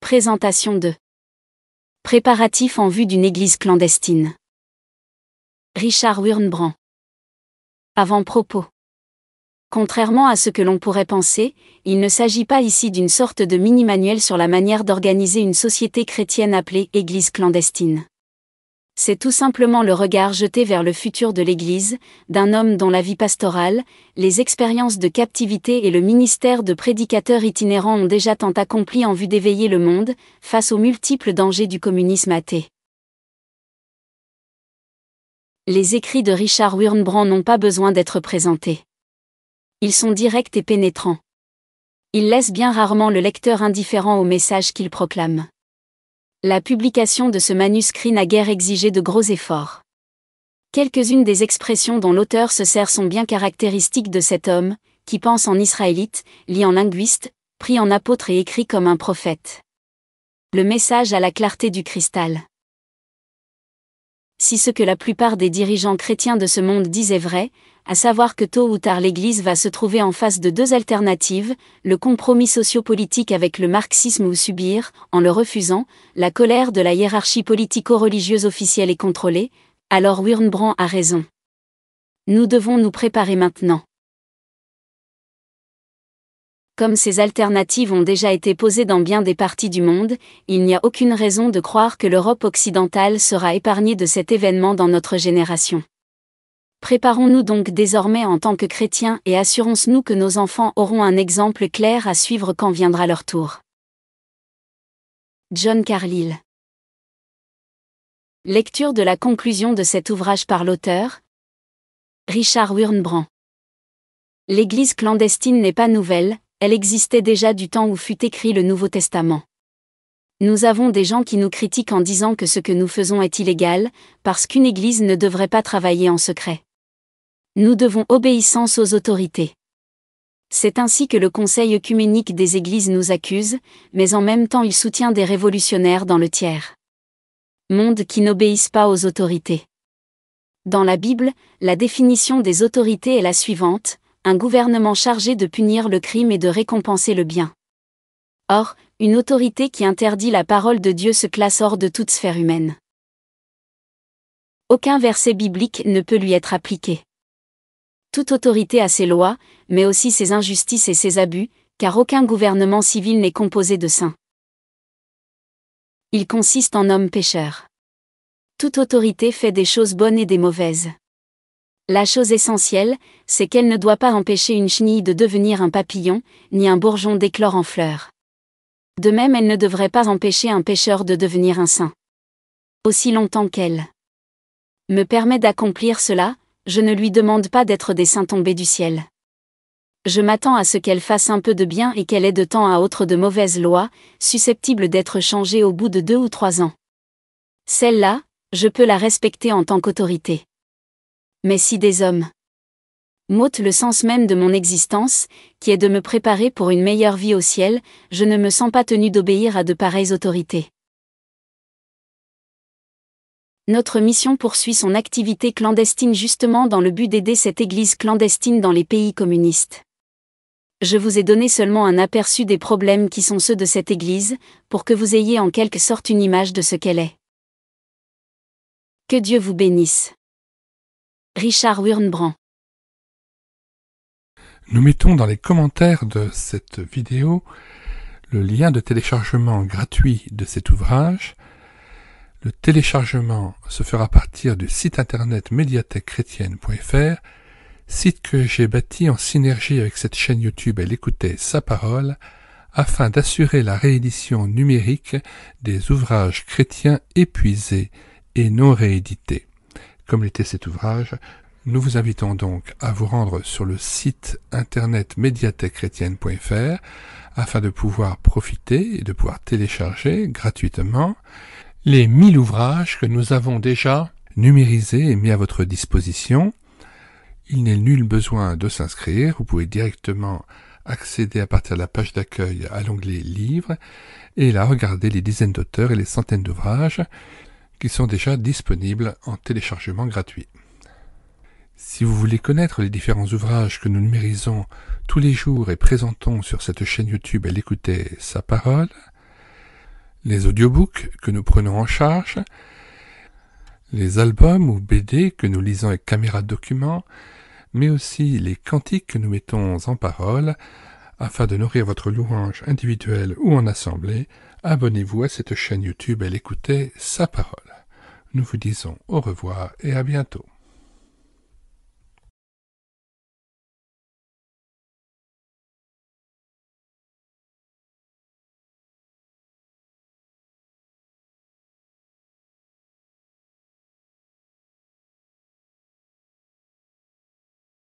Présentation de Préparatifs en vue d'une église clandestine. Richard Wurmbrand. Avant-propos. Contrairement à ce que l'on pourrait penser, il ne s'agit pas ici d'une sorte de mini-manuel sur la manière d'organiser une société chrétienne appelée Église clandestine. C'est tout simplement le regard jeté vers le futur de l'Église, d'un homme dont la vie pastorale, les expériences de captivité et le ministère de prédicateur itinérant ont déjà tant accompli en vue d'éveiller le monde, face aux multiples dangers du communisme athée. Les écrits de Richard Wurmbrand n'ont pas besoin d'être présentés. Ils sont directs et pénétrants. Ils laissent bien rarement le lecteur indifférent au message qu'il proclame. La publication de ce manuscrit n'a guère exigé de gros efforts. Quelques-unes des expressions dont l'auteur se sert sont bien caractéristiques de cet homme, qui pense en israélite, lit en linguiste, prie en apôtre et écrit comme un prophète. Le message à la clarté du cristal. Si ce que la plupart des dirigeants chrétiens de ce monde disent est vrai, à savoir que tôt ou tard l'Église va se trouver en face de deux alternatives, le compromis sociopolitique avec le marxisme ou subir, en le refusant, la colère de la hiérarchie politico-religieuse officielle et contrôlée, alors Wurmbrand a raison. Nous devons nous préparer maintenant. Comme ces alternatives ont déjà été posées dans bien des parties du monde, il n'y a aucune raison de croire que l'Europe occidentale sera épargnée de cet événement dans notre génération. Préparons-nous donc désormais en tant que chrétiens et assurons-nous que nos enfants auront un exemple clair à suivre quand viendra leur tour. John Carlyle. Lecture de la conclusion de cet ouvrage par l'auteur. Richard Wurmbrand. L'Église clandestine n'est pas nouvelle, elle existait déjà du temps où fut écrit le Nouveau Testament. Nous avons des gens qui nous critiquent en disant que ce que nous faisons est illégal, parce qu'une Église ne devrait pas travailler en secret. Nous devons obéissance aux autorités. C'est ainsi que le Conseil œcuménique des Églises nous accuse, mais en même temps il soutient des révolutionnaires dans le tiers monde qui n'obéissent pas aux autorités. Dans la Bible, la définition des autorités est la suivante: un gouvernement chargé de punir le crime et de récompenser le bien. Or, une autorité qui interdit la parole de Dieu se classe hors de toute sphère humaine. Aucun verset biblique ne peut lui être appliqué. Toute autorité a ses lois, mais aussi ses injustices et ses abus, car aucun gouvernement civil n'est composé de saints. Il consiste en hommes pécheurs. Toute autorité fait des choses bonnes et des mauvaises. La chose essentielle, c'est qu'elle ne doit pas empêcher une chenille de devenir un papillon, ni un bourgeon d'éclore en fleurs. De même, elle ne devrait pas empêcher un pécheur de devenir un saint. Aussi longtemps qu'elle me permet d'accomplir cela, je ne lui demande pas d'être des saints tombés du ciel. Je m'attends à ce qu'elle fasse un peu de bien et qu'elle ait de temps à autre de mauvaises lois, susceptibles d'être changées au bout de 2 ou 3 ans. Celle-là, je peux la respecter en tant qu'autorité. Mais si des hommes m'ôtent le sens même de mon existence, qui est de me préparer pour une meilleure vie au ciel, je ne me sens pas tenu d'obéir à de pareilles autorités. Notre mission poursuit son activité clandestine justement dans le but d'aider cette Église clandestine dans les pays communistes. Je vous ai donné seulement un aperçu des problèmes qui sont ceux de cette Église, pour que vous ayez en quelque sorte une image de ce qu'elle est. Que Dieu vous bénisse. Richard Wurmbrand. Nous mettons dans les commentaires de cette vidéo le lien de téléchargement gratuit de cet ouvrage. Le téléchargement se fera à partir du site internet médiathèquechrétienne.fr, site que j'ai bâti en synergie avec cette chaîne YouTube Elle écoutait sa parole, afin d'assurer la réédition numérique des ouvrages chrétiens épuisés et non réédités. Comme l'était cet ouvrage, nous vous invitons donc à vous rendre sur le site internet médiathèquechrétienne.fr afin de pouvoir profiter et de pouvoir télécharger gratuitement les 1000 ouvrages que nous avons déjà numérisés et mis à votre disposition. Il n'est nul besoin de s'inscrire, vous pouvez directement accéder à partir de la page d'accueil à l'onglet Livres et là regarder les dizaines d'auteurs et les centaines d'ouvrages qui sont déjà disponibles en téléchargement gratuit. Si vous voulez connaître les différents ouvrages que nous numérisons tous les jours et présentons sur cette chaîne YouTube Elle écoutait sa parole, les audiobooks que nous prenons en charge, les albums ou BD que nous lisons avec caméra de document, mais aussi les cantiques que nous mettons en parole. Afin de nourrir votre louange individuelle ou en assemblée, abonnez-vous à cette chaîne YouTube et écoutez sa parole. Nous vous disons au revoir et à bientôt.